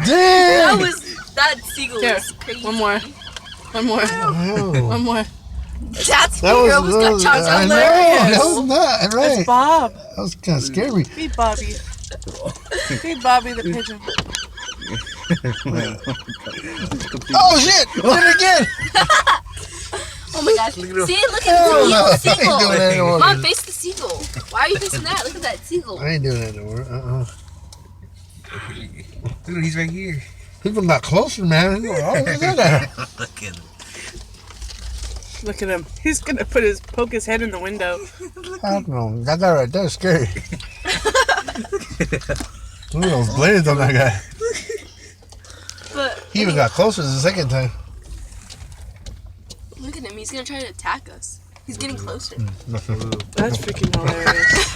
Damn! That seagull Here, was crazy. one more. Oh. One more. That's weird. I almost got chopped I out know, there. that was not right. It's Bob. That was kind of scary. Feed Bobby. Feed Bobby the pigeon. Oh shit! Did it again! Oh my gosh. See, look Hell no, at the I ain't doing that seagull. anymore. Mom, face the seagull. Why are you facing that? Look at that seagull. I ain't doing that anymore. Dude, he's right here. People got closer, man. Oh, look at that. Look at him. Look at him. He's gonna poke his head in the window. I don't know. That guy right there is scary. Look at those blades on that guy. But He even got closer the second time. look at him. He's gonna try to attack us. He's getting closer. That's freaking hilarious.